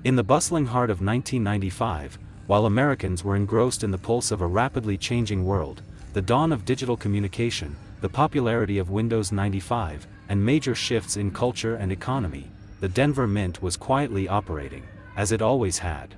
In the bustling heart of 1995, while Americans were engrossed in the pulse of a rapidly changing world, the dawn of digital communication, the popularity of Windows 95, and major shifts in culture and economy, the Denver Mint was quietly operating, as it always had.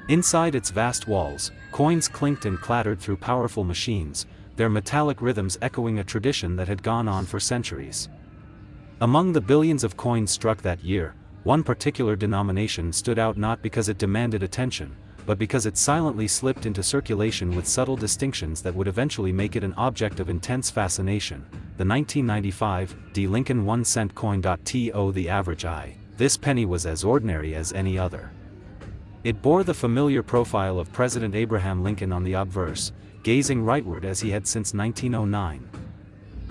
Inside its vast walls, coins clinked and clattered through powerful machines, their metallic rhythms echoing a tradition that had gone on for centuries. Among the billions of coins struck that year, one particular denomination stood out not because it demanded attention, but because it silently slipped into circulation with subtle distinctions that would eventually make it an object of intense fascination: the 1995 D. Lincoln 1-cent coin. To the average eye, this penny was as ordinary as any other. It bore the familiar profile of President Abraham Lincoln on the obverse, gazing rightward as he had since 1909.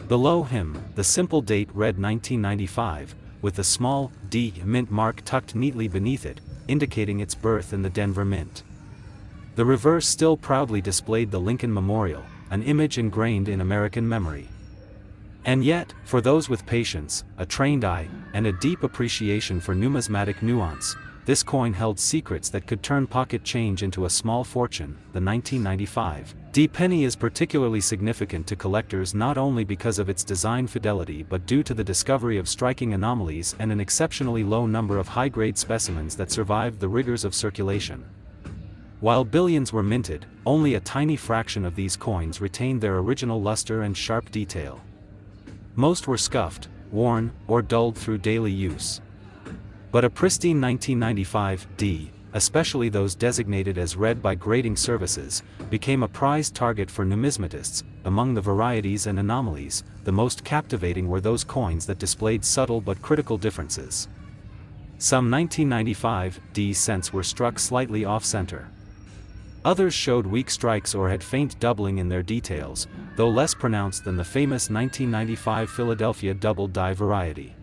Below him, the simple date read 1995, with the small D mint mark tucked neatly beneath it, indicating its birth in the Denver Mint. The reverse still proudly displayed the Lincoln Memorial, an image ingrained in American memory. And yet, for those with patience, a trained eye, and a deep appreciation for numismatic nuance, this coin held secrets that could turn pocket change into a small fortune. The 1995 D penny is particularly significant to collectors not only because of its design fidelity but due to the discovery of striking anomalies and an exceptionally low number of high-grade specimens that survived the rigors of circulation. While billions were minted, only a tiny fraction of these coins retained their original luster and sharp detail. Most were scuffed, worn, or dulled through daily use. But a pristine 1995 D, especially those designated as red by grading services, became a prized target for numismatists. Among the varieties and anomalies, the most captivating were those coins that displayed subtle but critical differences. Some 1995 D cents were struck slightly off-center. Others showed weak strikes or had faint doubling in their details, though less pronounced than the famous 1995 Philadelphia double die variety.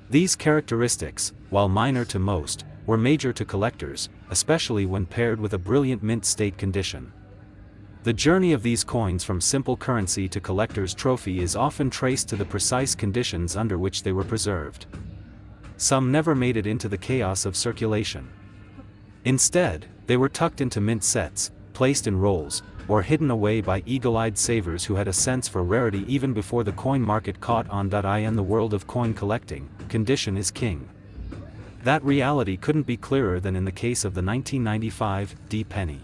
These characteristics, while minor to most, were major to collectors, especially when paired with a brilliant mint state condition. The journey of these coins from simple currency to collector's trophy is often traced to the precise conditions under which they were preserved. Some never made it into the chaos of circulation. Instead, they were tucked into mint sets, placed in rolls, or hidden away by eagle-eyed savers who had a sense for rarity even before the coin market caught on. In the world of coin collecting, condition is king. That reality couldn't be clearer than in the case of the 1995 D penny.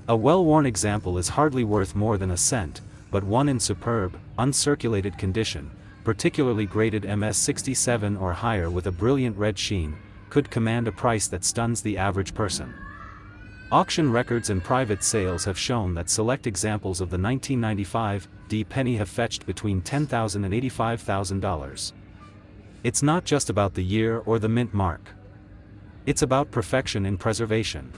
A well-worn example is hardly worth more than a cent, but one in superb, uncirculated condition, particularly graded MS67 or higher with a brilliant red sheen, could command a price that stuns the average person. Auction records and private sales have shown that select examples of the 1995 D penny have fetched between $10,000 and $85,000. It's not just about the year or the mint mark. It's about perfection in preservation.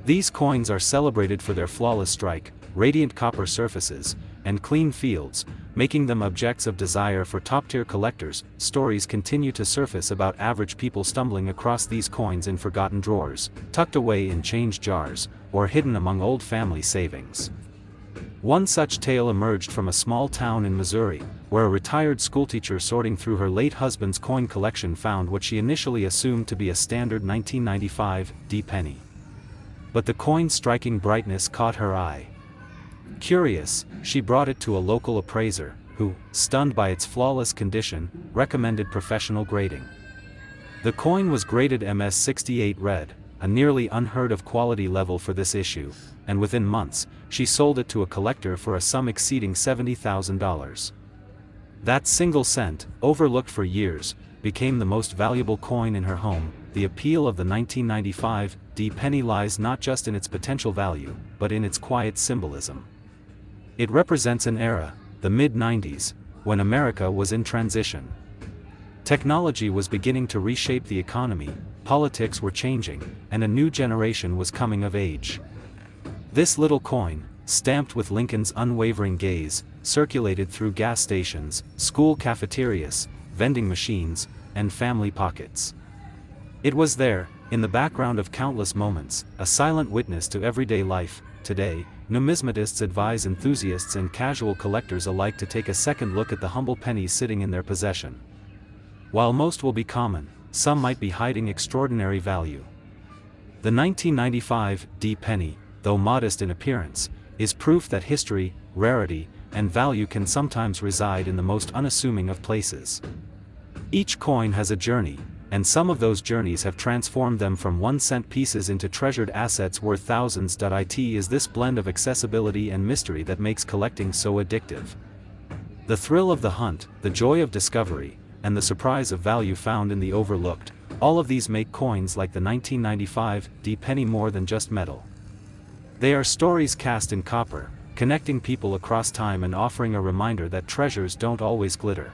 These coins are celebrated for their flawless strike, radiant copper surfaces, and clean fields, making them objects of desire for top-tier collectors. Stories continue to surface about average people stumbling across these coins in forgotten drawers, tucked away in change jars, or hidden among old family savings. One such tale emerged from a small town in Missouri, where a retired schoolteacher sorting through her late husband's coin collection found what she initially assumed to be a standard 1995 D penny. But the coin's striking brightness caught her eye. Curious, she brought it to a local appraiser, who, stunned by its flawless condition, recommended professional grading. The coin was graded MS68 red, a nearly unheard-of quality level for this issue, and within months, she sold it to a collector for a sum exceeding $70,000. That single cent, overlooked for years, became the most valuable coin in her home. The appeal of the 1995 D penny lies not just in its potential value, but in its quiet symbolism. It represents an era, the mid-90s, when America was in transition. Technology was beginning to reshape the economy, politics were changing, and a new generation was coming of age. This little coin, stamped with Lincoln's unwavering gaze, circulated through gas stations, school cafeterias, vending machines, and family pockets. It was there, in the background of countless moments, a silent witness to everyday life. Today, numismatists advise enthusiasts and casual collectors alike to take a second look at the humble pennies sitting in their possession. While most will be common, some might be hiding extraordinary value. The 1995 D penny, though modest in appearance, is proof that history, rarity, and value can sometimes reside in the most unassuming of places. Each coin has a journey, and some of those journeys have transformed them from 1-cent pieces into treasured assets worth thousands. It is this blend of accessibility and mystery that makes collecting so addictive. The thrill of the hunt, the joy of discovery, and the surprise of value found in the overlooked, all of these make coins like the 1995 D penny more than just metal. They are stories cast in copper, connecting people across time and offering a reminder that treasures don't always glitter.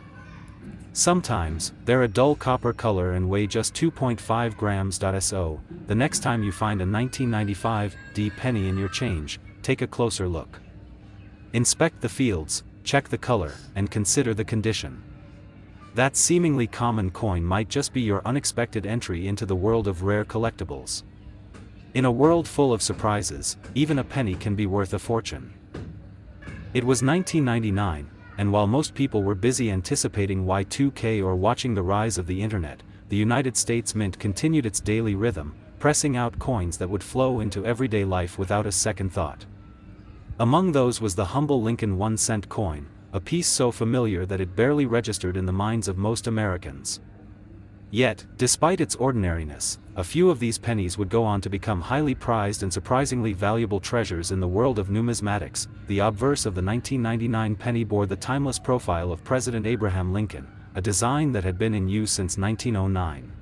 Sometimes, they're a dull copper color and weigh just 2.5 grams. So, the next time you find a 1995 D penny in your change, take a closer look. Inspect the fields, check the color, and consider the condition. That seemingly common coin might just be your unexpected entry into the world of rare collectibles. In a world full of surprises, even a penny can be worth a fortune. It was 1999, and while most people were busy anticipating Y2K or watching the rise of the internet, the United States Mint continued its daily rhythm, pressing out coins that would flow into everyday life without a second thought. Among those was the humble Lincoln 1-cent coin, a piece so familiar that it barely registered in the minds of most Americans. Yet, despite its ordinariness, a few of these pennies would go on to become highly prized and surprisingly valuable treasures in the world of numismatics. The obverse of the 1999 penny bore the timeless profile of President Abraham Lincoln, a design that had been in use since 1909.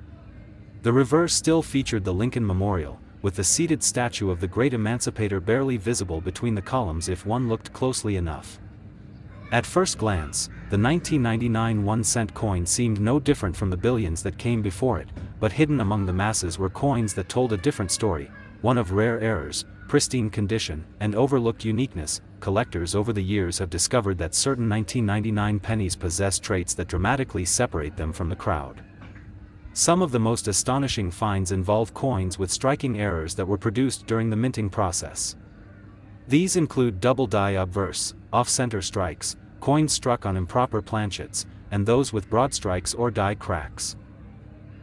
The reverse still featured the Lincoln Memorial, with the seated statue of the great emancipator barely visible between the columns if one looked closely enough. At first glance, the 1999 1-cent coin seemed no different from the billions that came before it, but hidden among the masses were coins that told a different story, one of rare errors, pristine condition, and overlooked uniqueness. Collectors over the years have discovered that certain 1999 pennies possess traits that dramatically separate them from the crowd. Some of the most astonishing finds involve coins with striking errors that were produced during the minting process. These include double die obverse, off-center strikes, coins struck on improper planchets, and those with broad strikes or die cracks.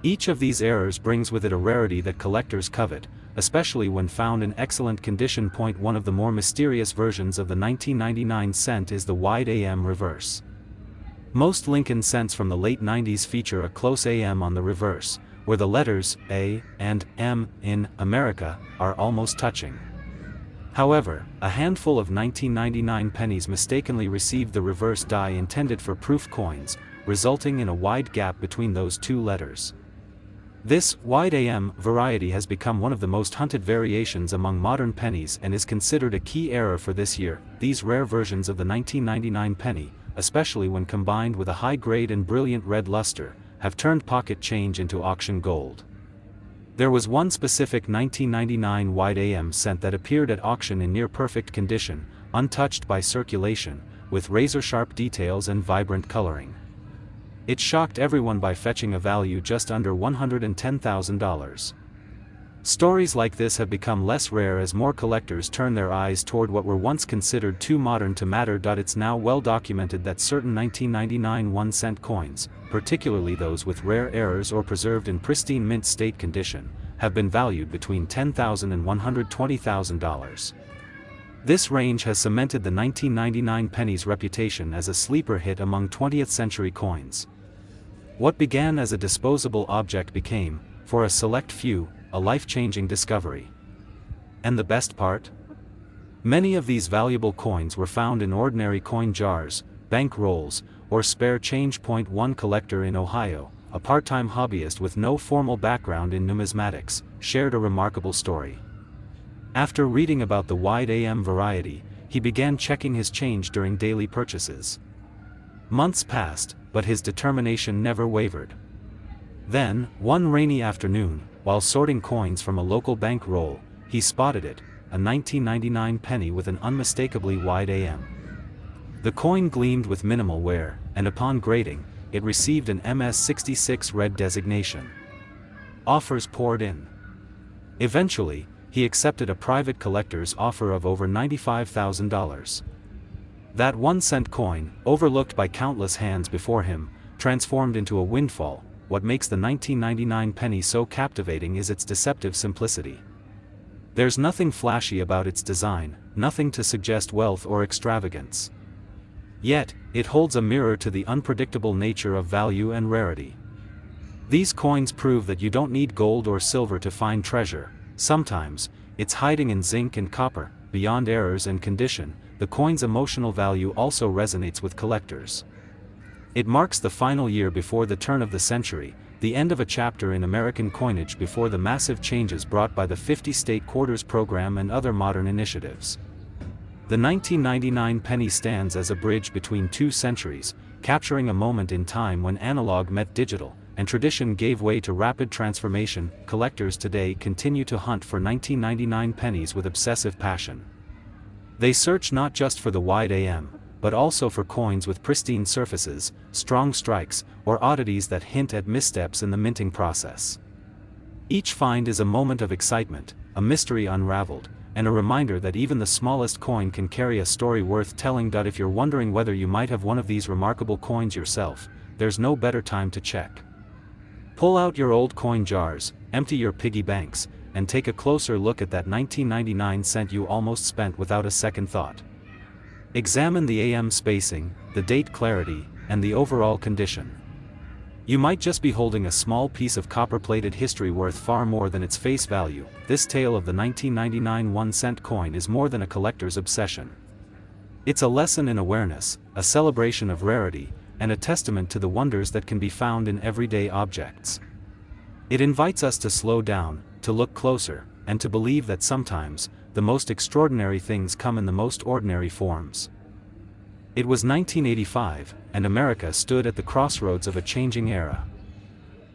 Each of these errors brings with it a rarity that collectors covet, especially when found in excellent condition. One of the more mysterious versions of the 1999 cent is the wide AM reverse. Most Lincoln cents from the late 90s feature a close AM on the reverse, where the letters A and M in America are almost touching. However, a handful of 1999 pennies mistakenly received the reverse die intended for proof coins, resulting in a wide gap between those two letters. This wide AM variety has become one of the most hunted variations among modern pennies and is considered a key error for this year. These rare versions of the 1999 penny, especially when combined with a high-grade and brilliant red luster, have turned pocket change into auction gold. There was one specific 1999 wide AM cent that appeared at auction in near-perfect condition, untouched by circulation, with razor-sharp details and vibrant coloring. It shocked everyone by fetching a value just under $110,000. Stories like this have become less rare as more collectors turn their eyes toward what were once considered too modern to matter. It's now well documented that certain 1999 1-cent coins, particularly those with rare errors or preserved in pristine mint state condition, have been valued between $10,000 and $120,000. This range has cemented the 1999 penny's reputation as a sleeper hit among 20th-century coins. What began as a disposable object became, for a select few, a life-changing discovery. And the best part? Many of these valuable coins were found in ordinary coin jars, bank rolls, or spare change. One collector in Ohio, a part-time hobbyist with no formal background in numismatics, shared a remarkable story. After reading about the wide AM variety, he began checking his change during daily purchases. Months passed, but his determination never wavered. Then, one rainy afternoon, while sorting coins from a local bank roll, he spotted it, a 1999 penny with an unmistakably wide AM. The coin gleamed with minimal wear, and upon grading, it received an MS-66 red designation. Offers poured in. Eventually, he accepted a private collector's offer of over $95,000. That 1-cent coin, overlooked by countless hands before him, transformed into a windfall, what makes the 1999 penny so captivating is its deceptive simplicity. There's nothing flashy about its design, nothing to suggest wealth or extravagance. Yet, it holds a mirror to the unpredictable nature of value and rarity. These coins prove that you don't need gold or silver to find treasure. Sometimes, it's hiding in zinc and copper. Beyond errors and condition, the coin's emotional value also resonates with collectors. It marks the final year before the turn of the century, the end of a chapter in American coinage before the massive changes brought by the 50-state quarters program and other modern initiatives. The 1999 penny stands as a bridge between two centuries, capturing a moment in time when analog met digital, and tradition gave way to rapid transformation. Collectors today continue to hunt for 1999 pennies with obsessive passion. They search not just for the wide AM, but also for coins with pristine surfaces, strong strikes, or oddities that hint at missteps in the minting process. Each find is a moment of excitement, a mystery unraveled, and a reminder that even the smallest coin can carry a story worth telling. If you're wondering whether you might have one of these remarkable coins yourself, there's no better time to check. Pull out your old coin jars, empty your piggy banks, and take a closer look at that 1999 cent you almost spent without a second thought. Examine the AM spacing, the date clarity, and the overall condition. You might just be holding a small piece of copper-plated history worth far more than its face value. This tale of the 1999 1-cent coin is more than a collector's obsession. It's a lesson in awareness, a celebration of rarity, and a testament to the wonders that can be found in everyday objects. It invites us to slow down, to look closer, and to believe that sometimes, the most extraordinary things come in the most ordinary forms. It was 1985, and America stood at the crossroads of a changing era.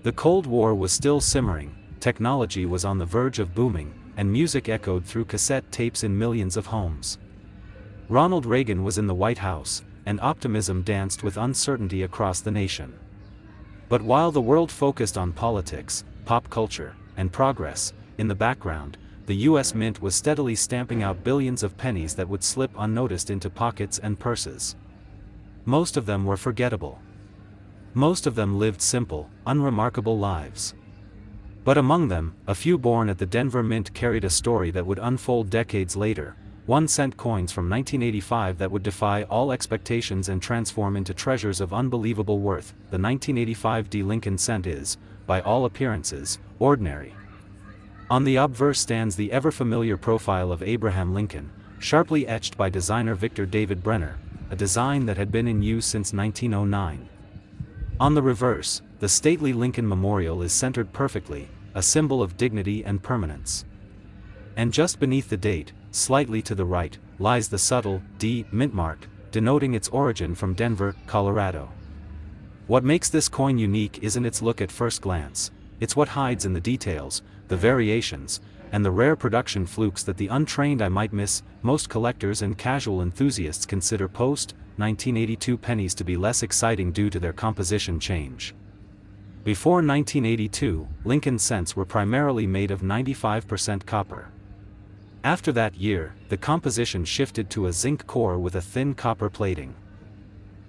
The Cold War was still simmering, technology was on the verge of booming, and music echoed through cassette tapes in millions of homes. Ronald Reagan was in the White House, and optimism danced with uncertainty across the nation. But while the world focused on politics, pop culture, and progress, in the background, the US Mint was steadily stamping out billions of pennies that would slip unnoticed into pockets and purses. Most of them were forgettable. Most of them lived simple, unremarkable lives. But among them, a few born at the Denver Mint carried a story that would unfold decades later. 1-cent coins from 1985 that would defy all expectations and transform into treasures of unbelievable worth. The 1985 D Lincoln cent is, by all appearances, ordinary. On the obverse stands the ever-familiar profile of Abraham Lincoln, sharply etched by designer Victor David Brenner, a design that had been in use since 1909. On the reverse, the stately Lincoln Memorial is centered perfectly, a symbol of dignity and permanence. And just beneath the date, slightly to the right, lies the subtle D mint mark, denoting its origin from Denver, Colorado. What makes this coin unique isn't its look at first glance, it's what hides in the details, the variations, and the rare production flukes that the untrained eye might miss. Most collectors and casual enthusiasts consider post-1982 pennies to be less exciting due to their composition change. Before 1982, Lincoln cents were primarily made of 95% copper. After that year, the composition shifted to a zinc core with a thin copper plating.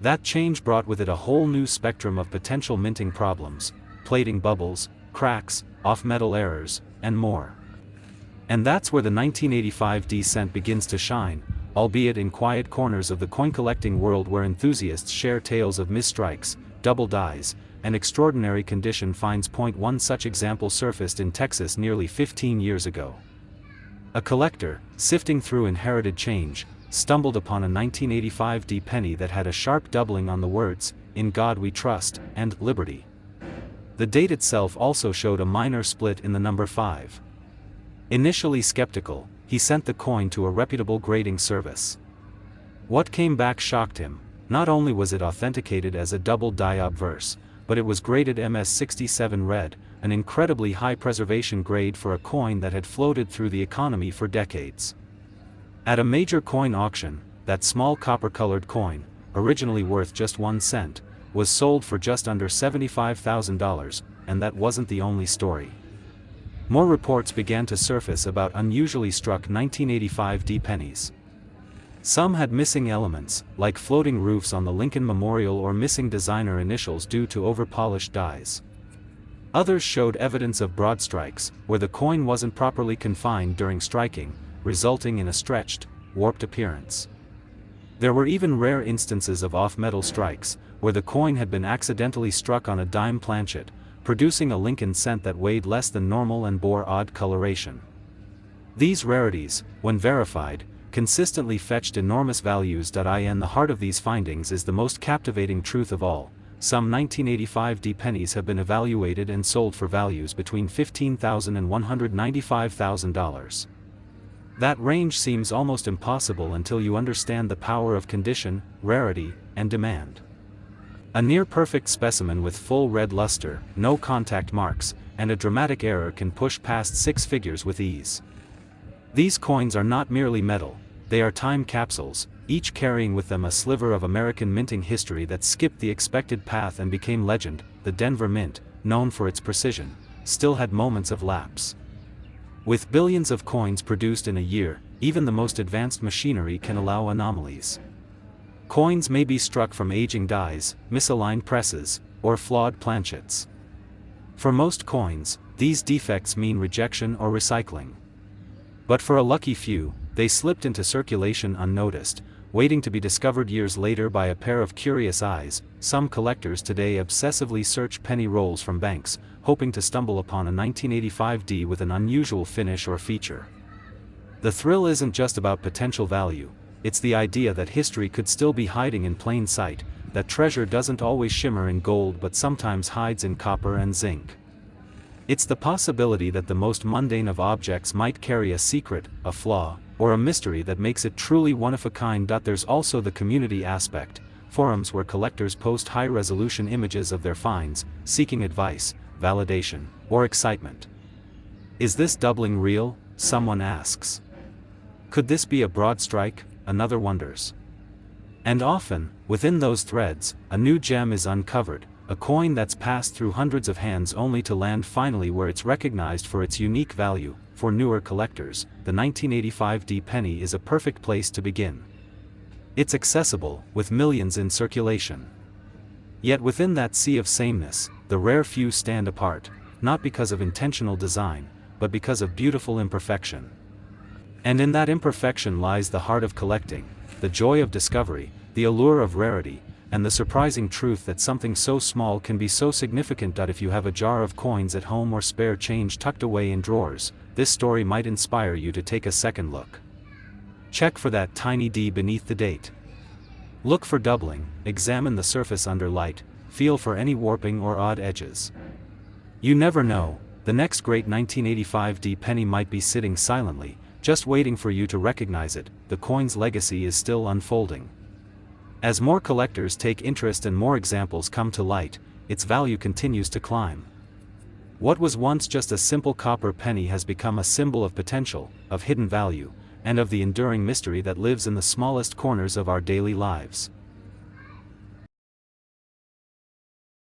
That change brought with it a whole new spectrum of potential minting problems: plating bubbles, cracks, off-metal errors, and more. And that's where the 1985 D cent begins to shine, albeit in quiet corners of the coin-collecting world where enthusiasts share tales of misstrikes, double dies, and extraordinary condition finds. One such example surfaced in Texas nearly 15 years ago. A collector, sifting through inherited change, stumbled upon a 1985 D penny that had a sharp doubling on the words, "In God We Trust," and "Liberty." The date itself also showed a minor split in the number 5. Initially skeptical, he sent the coin to a reputable grading service. What came back shocked him. Not only was it authenticated as a double die obverse, but it was graded MS67 red, an incredibly high preservation grade for a coin that had floated through the economy for decades. At a major coin auction, that small copper-colored coin, originally worth just 1 cent, was sold for just under $75,000, and that wasn't the only story. More reports began to surface about unusually struck 1985 D pennies. Some had missing elements, like floating roofs on the Lincoln Memorial or missing designer initials due to over-polished dies. Others showed evidence of broad strikes, where the coin wasn't properly confined during striking, resulting in a stretched, warped appearance. There were even rare instances of off-metal strikes, where the coin had been accidentally struck on a dime planchet, producing a Lincoln cent that weighed less than normal and bore odd coloration. These rarities, when verified, consistently fetched enormous values. In the heart of these findings is the most captivating truth of all. Some 1985 D pennies have been evaluated and sold for values between $15,000 and $195,000. That range seems almost impossible until you understand the power of condition, rarity, and demand. A near-perfect specimen with full red luster, no contact marks, and a dramatic error can push past six figures with ease. These coins are not merely metal, they are time capsules, each carrying with them a sliver of American minting history that skipped the expected path and became legend. The Denver Mint, known for its precision, still had moments of lapse. With billions of coins produced in a year, even the most advanced machinery can allow anomalies. Coins may be struck from aging dies, misaligned presses, or flawed planchets. For most coins, these defects mean rejection or recycling. But for a lucky few, they slipped into circulation unnoticed, waiting to be discovered years later by a pair of curious eyes. Some collectors today obsessively search penny rolls from banks, hoping to stumble upon a 1985 D with an unusual finish or feature. The thrill isn't just about potential value, it's the idea that history could still be hiding in plain sight, that treasure doesn't always shimmer in gold but sometimes hides in copper and zinc. It's the possibility that the most mundane of objects might carry a secret, a flaw, or a mystery that makes it truly one of a kind. There's also the community aspect, forums where collectors post high-resolution images of their finds, seeking advice, validation, or excitement. Is this doubling real? Someone asks. Could this be a broad strike? Another wonders. And often, within those threads, a new gem is uncovered, a coin that's passed through hundreds of hands only to land finally where it's recognized for its unique value. For newer collectors, the 1985 D penny is a perfect place to begin. It's accessible, with millions in circulation. Yet within that sea of sameness, the rare few stand apart, not because of intentional design, but because of beautiful imperfection. And in that imperfection lies the heart of collecting, the joy of discovery, the allure of rarity, and the surprising truth that something so small can be so significant. If you have a jar of coins at home or spare change tucked away in drawers, this story might inspire you to take a second look. Check for that tiny D beneath the date. Look for doubling, examine the surface under light, feel for any warping or odd edges. You never know, the next great 1985 D penny might be sitting silently, just waiting for you to recognize it. The coin's legacy is still unfolding. As more collectors take interest and more examples come to light, its value continues to climb. What was once just a simple copper penny has become a symbol of potential, of hidden value, and of the enduring mystery that lives in the smallest corners of our daily lives.